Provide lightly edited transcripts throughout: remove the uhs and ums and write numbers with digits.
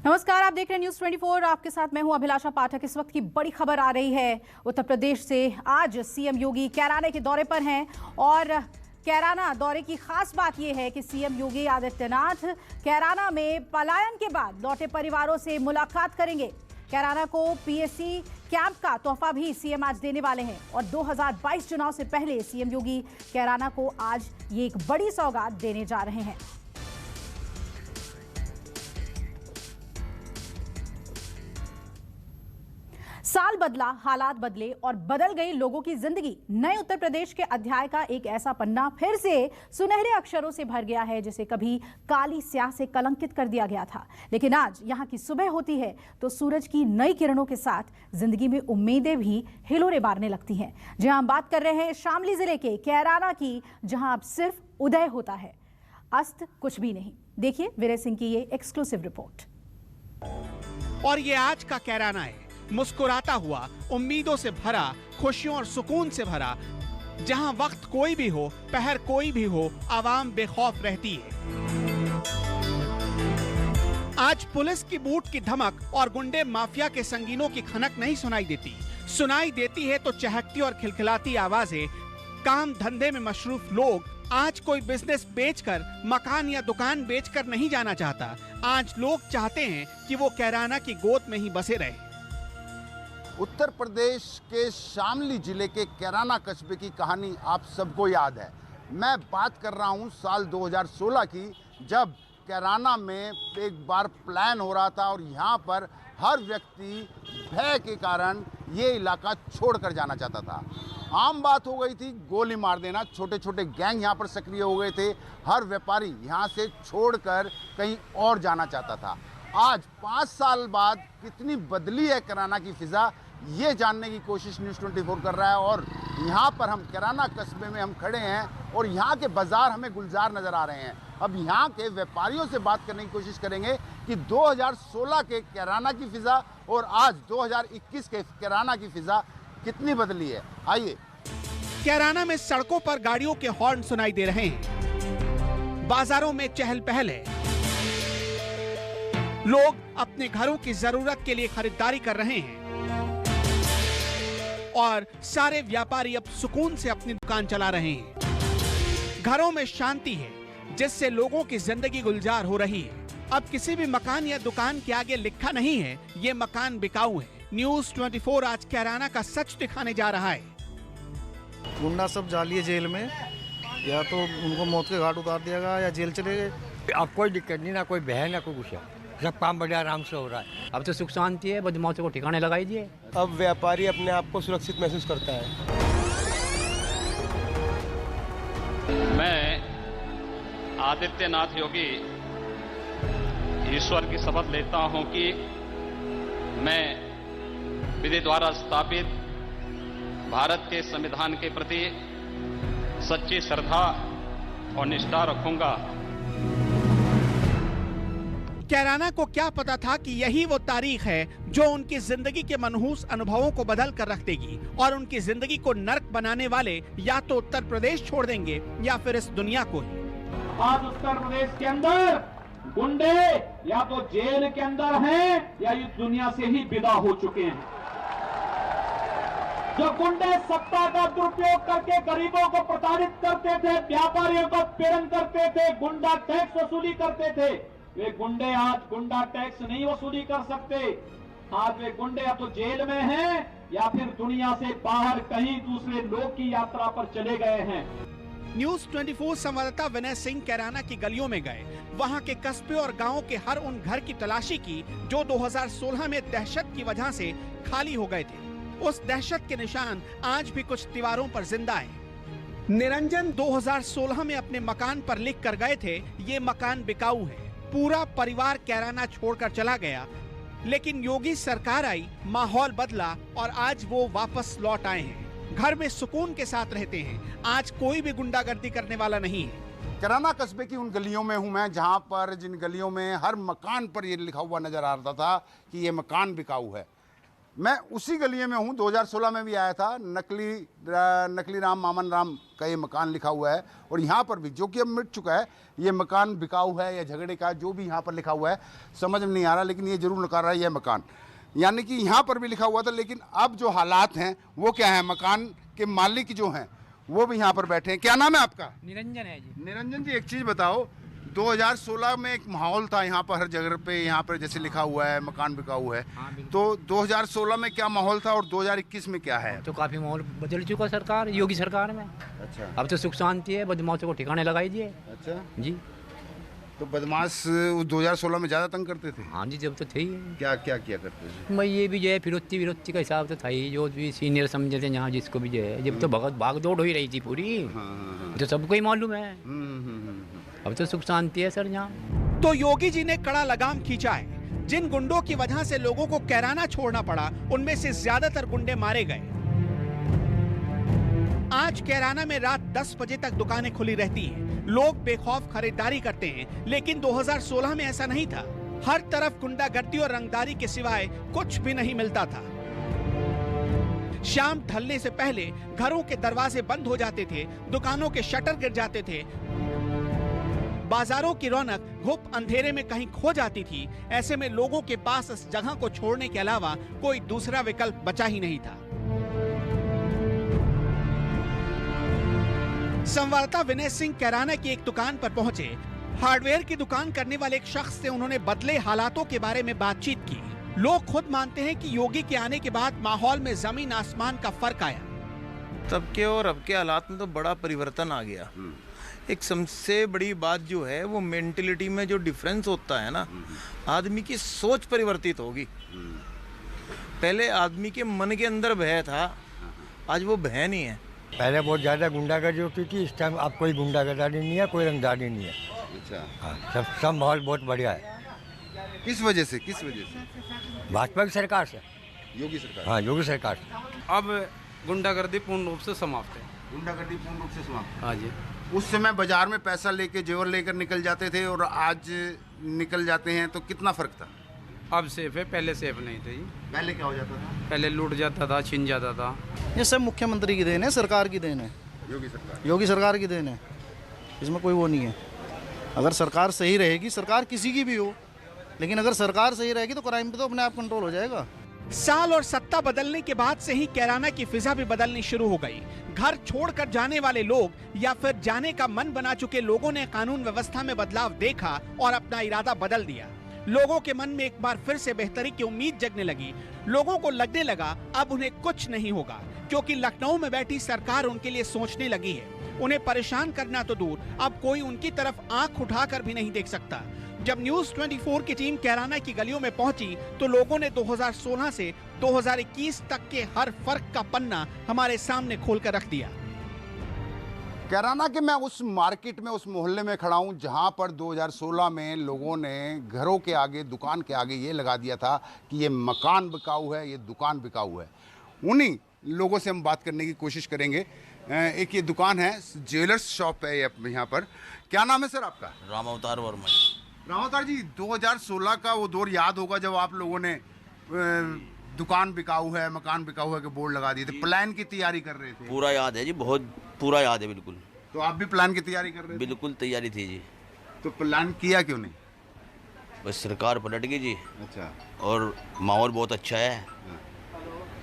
नमस्कार, आप देख रहे हैं न्यूज़ 24। आपके साथ मैं हूं अभिलाषा पाठक। इस वक्त की बड़ी खबर आ रही है उत्तर प्रदेश से। आज सीएम योगी कैराना के दौरे पर हैं और कैराना दौरे की खास बात यह है कि सीएम योगी आदित्यनाथ कैराना में पलायन के बाद लौटे परिवारों से मुलाकात करेंगे। कैराना को पीएससी कैंप का तोहफा भी सीएम आज देने वाले हैं और 2022 चुनाव से पहले सीएम योगी कैराना को आज ये एक बड़ी सौगात देने जा रहे हैं। साल बदला, हालात बदले और बदल गई लोगों की जिंदगी। नए उत्तर प्रदेश के अध्याय का एक ऐसा पन्ना फिर से सुनहरे अक्षरों से भर गया है जिसे कभी काली स्याह से कलंकित कर दिया गया था। लेकिन आज यहाँ की सुबह होती है तो सूरज की नई किरणों के साथ जिंदगी में उम्मीदें भी हिलोरे मारने लगती हैं। जहां हम बात कर रहे हैं शामली जिले के कैराना की, जहां अब सिर्फ उदय होता है, अस्त कुछ भी नहीं। देखिए विजय सिंह की ये एक्सक्लूसिव रिपोर्ट। और ये आज का कैराना है, मुस्कुराता हुआ, उम्मीदों से भरा, खुशियों और सुकून से भरा, जहां वक्त कोई भी हो, पहर कोई भी हो, आवाम बेखौफ रहती है। आज पुलिस की बूट की धमक और गुंडे माफिया के संगीनों की खनक नहीं सुनाई देती। सुनाई देती है तो चहकती और खिलखिलाती आवाजें। काम धंधे में मशरूफ लोग। आज कोई बिजनेस बेचकर, मकान या दुकान बेचकर नहीं जाना चाहता। आज लोग चाहते हैं कि वो कैराना की गोद में ही बसे रहे। उत्तर प्रदेश के शामली जिले के कैराना कस्बे की कहानी आप सबको याद है। मैं बात कर रहा हूं साल 2016 की, जब कैराना में एक बार प्लान हो रहा था और यहां पर हर व्यक्ति भय के कारण ये इलाका छोड़कर जाना चाहता था। आम बात हो गई थी गोली मार देना। छोटे छोटे गैंग यहाँ पर सक्रिय हो गए थे। हर व्यापारी यहाँ से छोड़कर कहीं और जाना चाहता था। आज 5 साल बाद कितनी बदली है कैराना की फिजा, ये जानने की कोशिश न्यूज़ 24 कर रहा है। और यहाँ पर हम कैराना कस्बे में हम खड़े हैं और यहाँ के बाजार हमें गुलजार नज़र आ रहे हैं। अब यहाँ के व्यापारियों से बात करने की कोशिश करेंगे कि 2016 के कैराना की फिजा और आज 2021 के कैराना की फिजा कितनी बदली है। आइए। कैराना में सड़कों पर गाड़ियों के हॉर्न सुनाई दे रहे हैं। बाजारों में चहल पहल है। लोग अपने घरों की जरूरत के लिए खरीदारी कर रहे हैं और सारे व्यापारी अब सुकून से अपनी दुकान चला रहे हैं। घरों में शांति है जिससे लोगों की जिंदगी गुलजार हो रही है। अब किसी भी मकान या दुकान के आगे लिखा नहीं है ये मकान बिकाऊ है। न्यूज़ 24 आज कैराना का सच दिखाने जा रहा है। गुंडा सब डालिए जेल में, या तो उनको मौत के घाट उतार दिया गया या जेल चले गए। अब कोई दिक्कत नहीं, ना कोई बहन ना कोई कुछ है। सब काम बढ़िया आराम से हो रहा है। अब तो सुख शांति है, बदमाशों को ठिकाने लगाई दिए। अब व्यापारी अपने आप को सुरक्षित महसूस करता है। मैं आदित्यनाथ योगी ईश्वर की शपथ लेता हूं कि मैं विधि द्वारा स्थापित भारत के संविधान के प्रति सच्ची श्रद्धा और निष्ठा रखूंगा। कैराना को क्या पता था कि यही वो तारीख है जो उनकी जिंदगी के मनहूस अनुभवों को बदल कर रख देगी और उनकी जिंदगी को नर्क बनाने वाले या तो उत्तर प्रदेश छोड़ देंगे या फिर इस दुनिया को ही। आज उत्तर प्रदेश के अंदर गुंडे या तो जेल के अंदर हैं या इस दुनिया से ही विदा हो चुके हैं। जो गुंडे सत्ता का दुरुपयोग करके गरीबों को प्रताड़ित करते थे, व्यापारियों को पीड़न करते थे, गुंडा टैक्स वसूली करते थे, वे गुंडे आज गुंडा टैक्स नहीं वसूली कर सकते। आज वे गुंडे या तो जेल में हैं या फिर दुनिया से बाहर कहीं दूसरे लोक की यात्रा पर चले गए हैं। न्यूज़ 24 संवाददाता विनय सिंह कैराना की गलियों में गए। वहां के कस्बे और गांवों के हर उन घर की तलाशी की जो 2016 में दहशत की वजह से खाली हो गए थे। उस दहशत के निशान आज भी कुछ दीवारों पर जिंदा हैं। निरंजन 2016 में अपने मकान पर लिख कर गए थे, ये मकान बिकाऊ है। पूरा परिवार कैराना छोड़कर चला गया, लेकिन योगी सरकार आई, माहौल बदला और आज वो वापस लौट आए हैं। घर में सुकून के साथ रहते हैं। आज कोई भी गुंडागर्दी करने वाला नहीं है। कैराना कस्बे की उन गलियों में हूं मैं जहां पर जिन गलियों में हर मकान पर ये लिखा हुआ नजर आ रहा था कि ये मकान बिकाऊ है। मैं उसी गलिये में हूँ, 2016 में भी आया था। नकली राम मामन राम का ये मकान लिखा हुआ है और यहाँ पर भी, जो कि अब मिट चुका है, ये मकान बिकाऊ है या झगड़े का, जो भी यहाँ पर लिखा हुआ है समझ में नहीं आ रहा, लेकिन ये जरूर नकार रहा है यह मकान। यानी कि यहाँ पर भी लिखा हुआ था, लेकिन अब जो हालात हैं वो क्या है, मकान के मालिक जो हैं वो भी यहाँ पर बैठे हैं। क्या नाम है आपका? निरंजन है जी। निरंजन जी, एक चीज़ बताओ, 2016 में एक माहौल था यहाँ पर, हर जगह पे यहाँ पर जैसे लिखा हुआ है मकान बिकाऊ है, तो 2016 में क्या माहौल था और 2021 में क्या है? तो काफ़ी माहौल बदल चुका सरकार, योगी सरकार में। अच्छा, अब तो सुख शांति है, बदमाशों को ठिकाने लगाई दिए। अच्छा जी। तो बदमाश 2016 में ज़्यादा तंग करते थे? हाँ जी, जब तो थे ही। क्या क्या किया करते थे? मैं ये भी जो है फिरोती का हिसाब तो था ही, जो भी सीनियर समझे थे यहाँ जिसको भी जो है, जब तो भाग दौड़ हो ही रही थी पूरी, तो सबको ही मालूम है। अब तो सुख शांति है सर यहाँ। तो योगी जी ने कड़ा लगाम खींचा है। जिन गुंडों की वजह से लोगों को कैराना छोड़ना पड़ा, उनमें से ज्यादातर गुंडे मारे गए। आज कैराना में रात 10 बजे तक दुकानें खुली रहती हैं, लोग बेखौफ खरीदारी करते हैं, लेकिन 2016 में ऐसा नहीं था। हर तरफ गुंडागर्दी और रंगदारी के सिवाय कुछ भी नहीं मिलता था। शाम ढलने से पहले घरों के दरवाजे बंद हो जाते थे, दुकानों के शटर गिर जाते थे, बाजारों की रौनक घुप अंधेरे में कहीं खो जाती थी। ऐसे में लोगों के पास इस जगह को छोड़ने के अलावा कोई दूसरा विकल्प बचा ही नहीं था। संवाददाता विनय सिंह कैराना की एक दुकान पर पहुंचे। हार्डवेयर की दुकान करने वाले एक शख्स से उन्होंने बदले हालातों के बारे में बातचीत की। लोग खुद मानते हैं कि योगी के आने के बाद माहौल में जमीन आसमान का फर्क आया। तब के और अब के हालात में तो बड़ा परिवर्तन आ गया। एक सबसे बड़ी बात जो है वो मेंटलिटी में जो डिफरेंस होता है ना, आदमी की सोच परिवर्तित होगी। पहले आदमी के मन के अंदर भय था, आज वो भय नहीं है। पहले बहुत ज़्यादा गुंडागर्दी होती थी, इस टाइम अब कोई गुंडागर्दी नहीं है, कोई रंगदारी नहीं है। अच्छा, हाँ, सब माहौल बहुत बढ़िया है। किस वजह से? किस वजह से? भाजपा की सरकार से। योगी सरकार? हाँ, योगी सरकार से। अब गुंडागर्दी पूर्ण रूप से समाप्त है। गुंडागर्दी पूर्ण रूप से समाप्त? हाँ जी। उस समय बाजार में पैसा लेके, जेवर लेकर निकल जाते थे और आज निकल जाते हैं, तो कितना फर्क था? अब सेफ है, पहले सेफ नहीं थे जी। पहले क्या हो जाता था? पहले लूट जाता था, छीन जाता था। ये सब मुख्यमंत्री की देन है, सरकार की देन है, योगी सरकार की देन है, इसमें कोई वो नहीं है। अगर सरकार सही रहेगी, सरकार किसी की भी हो, लेकिन अगर सरकार सही रहेगी तो क्राइम पे तो अपने आप कंट्रोल हो जाएगा। साल और सत्ता बदलने के बाद से ही कैराना की फिजा भी बदलनी शुरू हो गई। घर छोड़कर जाने वाले लोग या फिर जाने का मन बना चुके लोगों ने कानून व्यवस्था में बदलाव देखा और अपना इरादा बदल दिया। लोगों के मन में एक बार फिर से बेहतरी की उम्मीद जगने लगी। लोगों को लगने लगा अब उन्हें कुछ नहीं होगा, क्योंकि लखनऊ में बैठी सरकार उनके लिए सोचने लगी है। उन्हें परेशान करना तो दूर, अब कोई उनकी तरफ आंख उठाकर भी नहीं देख सकता। जब न्यूज़ 24 की टीम कैराना की गलियों में पहुंची तो लोगों ने 2016 से 2021 तक के हर फर्क का पन्ना हमारे सामने खोलकर रख दिया। कैराना के मैं उस मार्केट में, उस मोहल्ले में खड़ा हूँ जहाँ पर 2016 में लोगों ने घरों के आगे, दुकान के आगे ये लगा दिया था कि ये मकान बिकाऊ है, ये दुकान बिकाऊ है। उन्हीं लोगों से हम बात करने की कोशिश करेंगे। एक ये दुकान है, ज्वेलर्स शॉप है ये यहाँ पर। क्या नाम है सर आपका? राम अवतार वर्मा। राम अवतार जी, 2016 का वो दौर याद होगा जब आप लोगों ने दुकान बिकाऊ है, मकान बिकाऊ है के बोर्ड लगा दिए थे, प्लान की तैयारी कर रहे थे? पूरा याद है जी, बहुत पूरा याद है बिल्कुल। तो आप भी प्लान की तैयारी कर रहे थे? बिल्कुल तैयारी थी जी। तो प्लान किया क्यों नहीं? बस सरकार पलट गई जी। अच्छा। और माहौल बहुत अच्छा है,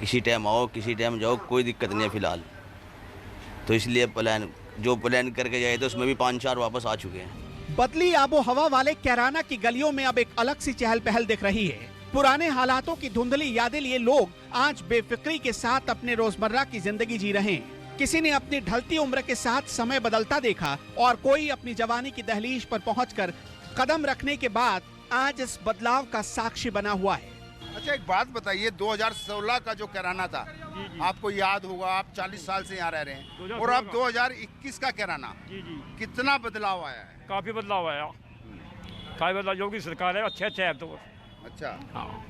किसी टाइम आओ किसी टाइम जाओ, कोई दिक्कत नहीं है फिलहाल। तो इसलिए प्लान करके जाए तो उसमें भी 5-4 वापस आ चुके हैं। बदली आबो हवा वाले कैराना की गलियों में अब एक अलग सी चहल पहल दिख रही है। पुराने हालातों की धुंधली यादें लिए लोग आज बेफिक्री के साथ अपने रोजमर्रा की जिंदगी जी रहे हैं। किसी ने अपनी ढलती उम्र के साथ समय बदलता देखा और कोई अपनी जवानी की दहलीज पर पहुंचकर कदम रखने के बाद आज इस बदलाव का साक्षी बना हुआ है। अच्छा, एक बात बताइए, 2016 का जो कैराना था, आपको याद होगा, आप 40 साल से यहाँ रह रहे हैं, और अब 2021 का कैराना, कितना बदलाव आया है? काफी बदलाव आया। काफी बदलाव, योगी सरकार है, अच्छे है। तो अच्छा, हाँ।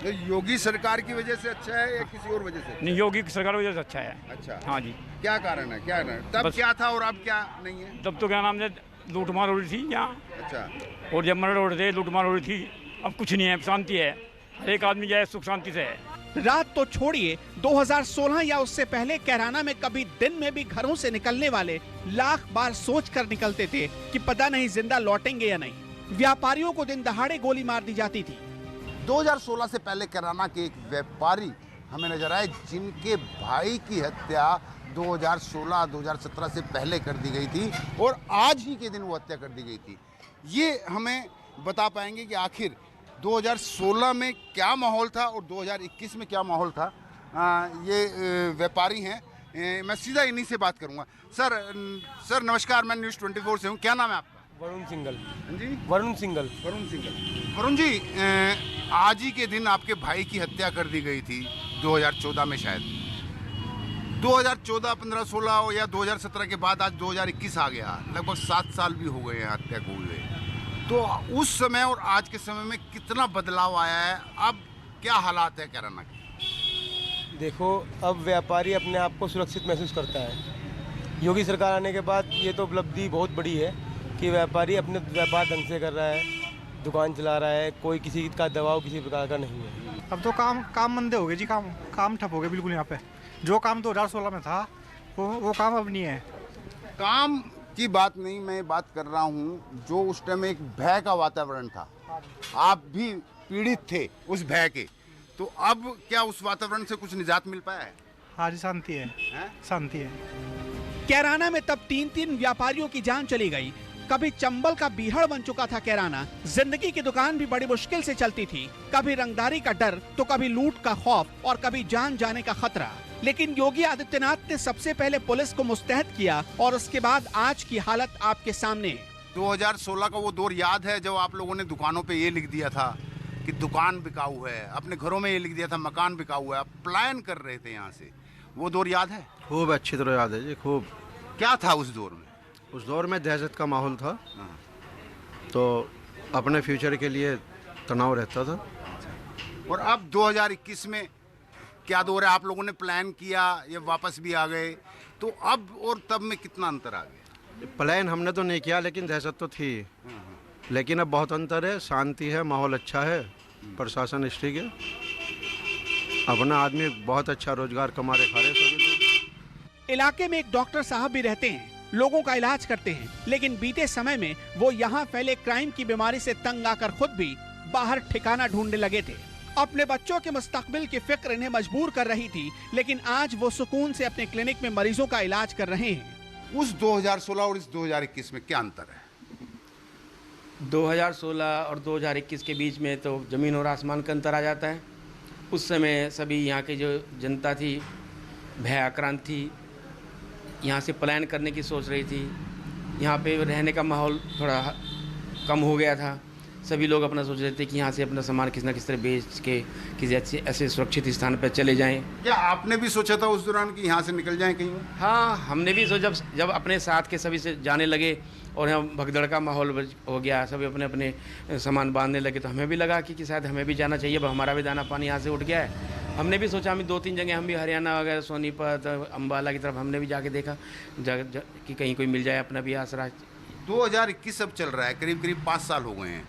तो योगी सरकार की वजह से अच्छा है या किसी और वजह से? नहीं, योगी सरकार की वजह से अच्छा है। अच्छा, हाँ जी। क्या कारण है? क्या कारण? तब क्या था और अब क्या नहीं है? तब तो क्या नाम है, लूटमार हो रही थी यहाँ। अच्छा। और जब मर्डर हो रहे थे, लूटमार हो रही थी। अब कुछ नहीं है, शांति है, हर एक आदमी जाए सुख शांति से है। रात तो छोड़िए, 2016 या उससे पहले कैराना में कभी दिन में भी घरों से निकलने वाले लाख बार सोच कर निकलते थे कि पता नहीं जिंदा लौटेंगे या नहीं। व्यापारियों को दिन दहाड़े गोली मार दी जाती थी। 2016 से पहले कैराना के एक व्यापारी हमें नजर आए जिनके भाई की हत्या 2016-2017 से पहले कर दी गई थी और आज ही के दिन वो हत्या कर दी गई थी। ये हमें बता पाएंगे कि आखिर 2016 में क्या माहौल था और 2021 में क्या माहौल था। ये व्यापारी हैं, मैं सीधा इन्हीं से बात करूंगा। सर नमस्कार, मैं न्यूज़ 24 से हूँ। क्या नाम है आपका? वरुण सिंगल जी, वरुण सिंगल। वरुण जी, आज ही के दिन आपके भाई की हत्या कर दी गई थी 2014 में, शायद 2014, 15, 16 या 2017 के बाद आज 2021 आ गया। लगभग 7 साल भी हो गए हैं हत्या को हुए। तो उस समय और आज के समय में कितना बदलाव आया है? अब क्या हालात है कैराना के? देखो, अब व्यापारी अपने आप को सुरक्षित महसूस करता है। योगी सरकार आने के बाद ये तो उपलब्धि बहुत बड़ी है कि व्यापारी अपने व्यापार ढंग से कर रहा है, दुकान चला रहा है, कोई किसी का दबाव किसी प्रकार का नहीं है। अब तो काम मंदे हो गए जी, काम ठप हो गए बिल्कुल। यहाँ पे जो काम 2016 में था वो काम अब नहीं है। काम की बात नहीं, मैं बात कर रहा हूँ जो उस टाइम एक भय का वातावरण था, आप भी पीड़ित थे उस भय के, तो अब क्या उस वातावरण से कुछ निजात मिल पाया है? हाँ जी, शांति है, शांति है। कैराना में तब 3 व्यापारियों की जान चली गई। कभी चंबल का बीहड़ बन चुका था कैराना। जिंदगी की दुकान भी बड़ी मुश्किल से चलती थी। कभी रंगदारी का डर तो कभी लूट का खौफ और कभी जान जाने का खतरा। लेकिन योगी आदित्यनाथ ने सबसे पहले पुलिस को मुस्तैद किया और उसके बाद आज की हालत आपके सामने है। 2016 का वो दौर याद है जब आप लोगों ने दुकानों पे ये लिख दिया था कि दुकान बिकाऊ है, अपने घरों में ये लिख दिया था मकान बिकाऊ है, आप पलायन कर रहे थे यहाँ से, वो दौर याद है? खूब अच्छी तरह याद है जी, खूब। क्या था उस दौर में? उस दौर में दहशत का माहौल था, तो अपने फ्यूचर के लिए तनाव रहता था। और अब 2021 में क्या दौर है? आप लोगों ने प्लान किया, ये वापस भी आ गए, तो अब और तब में कितना अंतर आ गया? प्लान हमने तो नहीं किया, लेकिन दहशत तो थी। लेकिन अब बहुत अंतर है, शांति है, माहौल अच्छा है, प्रशासन ठीक है, अपना आदमी बहुत अच्छा रोजगार कमा रहे, खा रहे सभी लोग। इलाके में एक डॉक्टर साहब भी रहते हैं, लोगों का इलाज करते हैं, लेकिन बीते समय में वो यहाँ फैले क्राइम की बीमारी से तंग आकर खुद भी बाहर ठिकाना ढूंढने लगे थे। अपने बच्चों के मुस्तकबिल की फिक्र इन्हें मजबूर कर रही थी, लेकिन आज वो सुकून से अपने क्लिनिक में मरीजों का इलाज कर रहे हैं। उस 2016 और इस 2021 में क्या अंतर है? 2016 और 2021 के बीच में तो ज़मीन और आसमान का अंतर आ जाता है। उस समय सभी यहाँ की जो जनता थी भयाक्रांत थी, यहाँ से पलायन करने की सोच रही थी। यहाँ पे रहने का माहौल थोड़ा कम हो गया था। सभी लोग अपना सोच रहे थे कि यहाँ से अपना सामान किस न किस तरह बेच के किसी ऐसे सुरक्षित स्थान पर चले जाएं। क्या आपने भी सोचा था उस दौरान कि यहाँ से निकल जाएं कहीं? हाँ, हमने भी सोचा। जब अपने साथ के सभी से जाने लगे और यहाँ भगदड़ का माहौल हो गया, सभी अपने अपने सामान बांधने लगे, तो हमें भी लगा कि शायद हमें भी जाना चाहिए। अब हमारा भी दाना पानी यहाँ से उठ गया है। हमने भी सोचा, हम 2-3 जगह, हम भी हरियाणा वगैरह, सोनीपत, अम्बाला की तरफ हमने भी जाके देखा कि कहीं कोई मिल जाए अपना भी आसरा। 2021 अब चल रहा है, करीब करीब 5 साल हो गए हैं,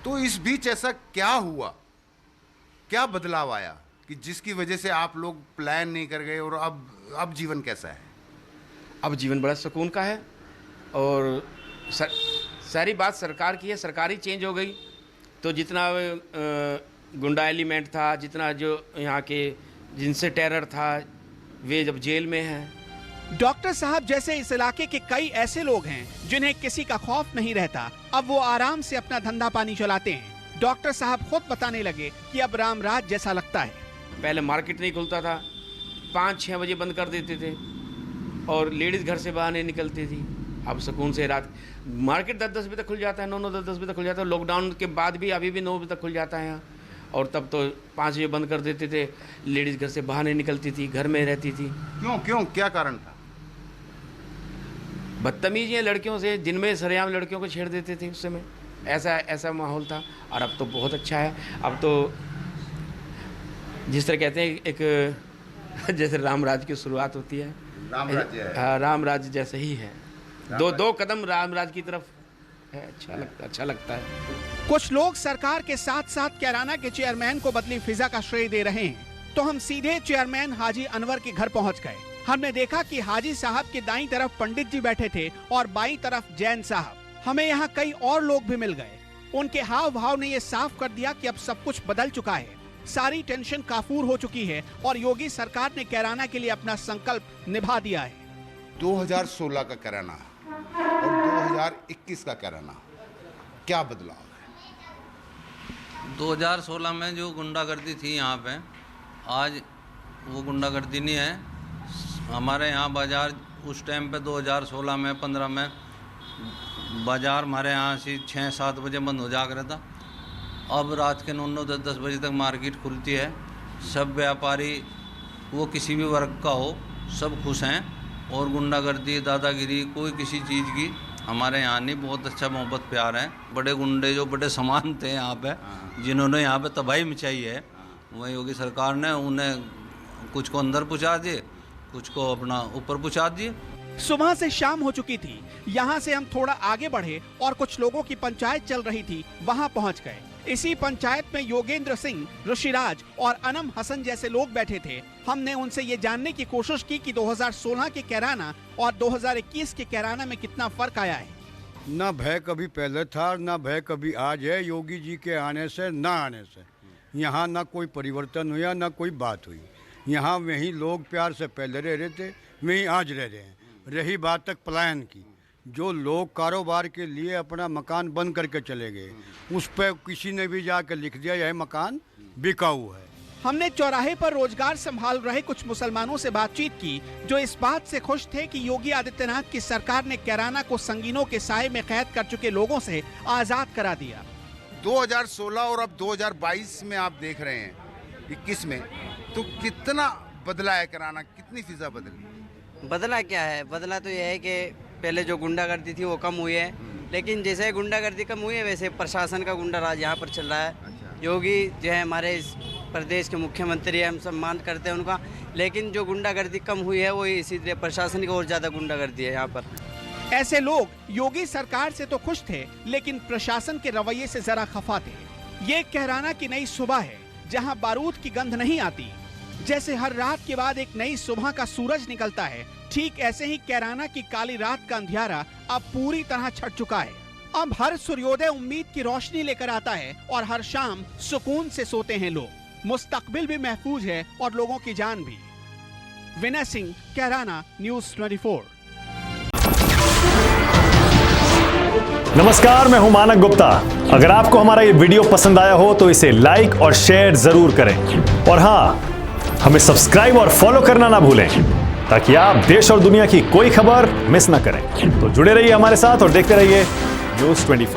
तो इस बीच ऐसा क्या हुआ, क्या बदलाव आया कि जिसकी वजह से आप लोग प्लान नहीं कर गए और अब जीवन कैसा है? अब जीवन बड़ा सुकून का है और सारी बात सरकार की है। सरकार ही चेंज हो गई तो जितना गुंडा एलिमेंट था, जितना जो यहाँ के जिनसे टेरर था, वे जब जेल में हैं। डॉक्टर साहब जैसे इस इलाके के कई ऐसे लोग हैं जिन्हें किसी का खौफ नहीं रहता। अब वो आराम से अपना धंधा पानी चलाते हैं। डॉक्टर साहब खुद बताने लगे कि अब रामराज जैसा लगता है। पहले मार्केट नहीं खुलता था, 5-6 बजे बंद कर देते थे और लेडीज़ घर से बाहर नहीं निकलती थी। अब सुकून से रात मार्केट 10-10 बजे तक खुल जाता है, 9-9, 10-10 बजे तक खुल जाता है। लॉकडाउन के बाद भी अभी भी 9 बजे तक खुल जाता है यहाँ। और तब तो 5 बजे बंद कर देते थे। लेडीज़ घर से बाहर नहीं निकलती थी, घर में रहती थी। क्यों क्या कारण था? बदतमीजी है लड़कियों से, दिन में सरेआम लड़कियों को छेड़ देते थे उस समय। ऐसा माहौल था। और अब तो बहुत अच्छा है। अब तो जिस तरह कहते हैं एक जैसे रामराज की शुरुआत होती है, रामराज जैसे ही है। दो कदम रामराज की तरफ है। अच्छा लगता है। कुछ लोग सरकार के साथ साथ कैराना के चेयरमैन को बदली फिजा का श्रेय दे रहे हैं। तो हम सीधे चेयरमैन हाजी अनवर के घर पहुंच गए। हमने देखा कि हाजी साहब के दाईं तरफ पंडित जी बैठे थे और बाईं तरफ जैन साहब। हमें यहाँ कई और लोग भी मिल गए। उनके हाव भाव ने ये साफ कर दिया कि अब सब कुछ बदल चुका है, सारी टेंशन काफूर हो चुकी है और योगी सरकार ने कैराना के लिए अपना संकल्प निभा दिया है। 2016 का कैराना और 2021 का कैराना, क्या बदलाव है? 2016 में जो गुंडागर्दी थी यहाँ पे, आज वो गुंडागर्दी नहीं है। हमारे यहाँ बाज़ार उस टाइम पे 2016 में 15 में बाज़ार हमारे यहाँ से 6-7 बजे बंद हो जा रहा था। अब रात के 9-10 बजे तक मार्केट खुलती है। सब व्यापारी वो किसी भी वर्ग का हो, सब खुश हैं। और गुंडागर्दी, दादागिरी, कोई किसी चीज़ की हमारे यहाँ नहीं। बहुत अच्छा मोहब्बत प्यार है। बड़े गुंडे जो बड़े समान थे यहाँ पे, जिन्होंने यहाँ पे तबाही मचाई है, वह योगी सरकार ने उन्हें कुछ को अंदर पहुँचा दिए, कुछ को अपना ऊपर पहुँचा दिए। सुबह से शाम हो चुकी थी। यहाँ से हम थोड़ा आगे बढ़े और कुछ लोगों की पंचायत चल रही थी, वहाँ पहुँच गए। इसी पंचायत में योगेंद्र सिंह, ऋषिराज और अनम हसन जैसे लोग बैठे थे। हमने उनसे ये जानने की कोशिश की कि 2016 के कैराना और 2021 के कैराना में कितना फर्क आया है। ना भय कभी पहले था, ना भय कभी आज है। योगी जी के आने से ना आने से यहाँ ना कोई परिवर्तन हुआ, ना कोई बात हुई। यहाँ वहीं लोग प्यार से पहले रह रहे थे, वहीं आज रह रहे हैं। रही बात तक पलायन की, जो लोग कारोबार के लिए अपना मकान बंद करके चले गए, उस पर किसी ने भी जाकर लिख दिया यह मकान बिकाऊ है। हमने चौराहे पर रोजगार संभाल रहे कुछ मुसलमानों से बातचीत की, जो इस बात से खुश थे कि योगी आदित्यनाथ की सरकार ने कैराना को संगीनों के साए में कैद कर चुके लोगों से आजाद करा दिया। 2016 और अब 2022 में आप देख रहे हैं 21 में, तो कितना बदला है कैराना, कितनी फिजा बदली? बदला क्या है? बदला तो यह है कि पहले जो गुंडागर्दी थी वो कम हुई है, लेकिन जैसे गुंडागर्दी कम हुई है वैसे प्रशासन का गुंडा राज यहाँ पर चल रहा है। योगी जो है हमारे इस प्रदेश के मुख्यमंत्री है, हम सम्मान करते हैं उनका, लेकिन जो गुंडागर्दी कम हुई है वो इसीलिए प्रशासन की और ज़्यादा गुंडागर्दी है यहाँ पर। ऐसे लोग योगी सरकार से तो खुश थे, लेकिन प्रशासन के रवैये से जरा खफा थे। ये कैराना की नई सुबह है, जहाँ बारूद की गंध नहीं आती। जैसे हर रात के बाद एक नई सुबह का सूरज निकलता है, ठीक ऐसे ही कैराना की काली रात का अंधियारा अब पूरी तरह छट चुका है। अब हर सूर्योदय उम्मीद की रोशनी लेकर आता है और हर शाम सुकून से सोते हैं लोग। मुस्तकबिल भी महफूज है और लोगों की जान भी। विनय सिंह, कैराना, न्यूज़ 24। नमस्कार, मैं हूं मानक गुप्ता। अगर आपको हमारा ये वीडियो पसंद आया हो तो इसे लाइक और शेयर जरूर करें, और हाँ, हमें सब्सक्राइब और फॉलो करना ना भूलें, ताकि आप देश और दुनिया की कोई खबर मिस ना करें। तो जुड़े रहिए हमारे साथ और देखते रहिए न्यूज़ 24।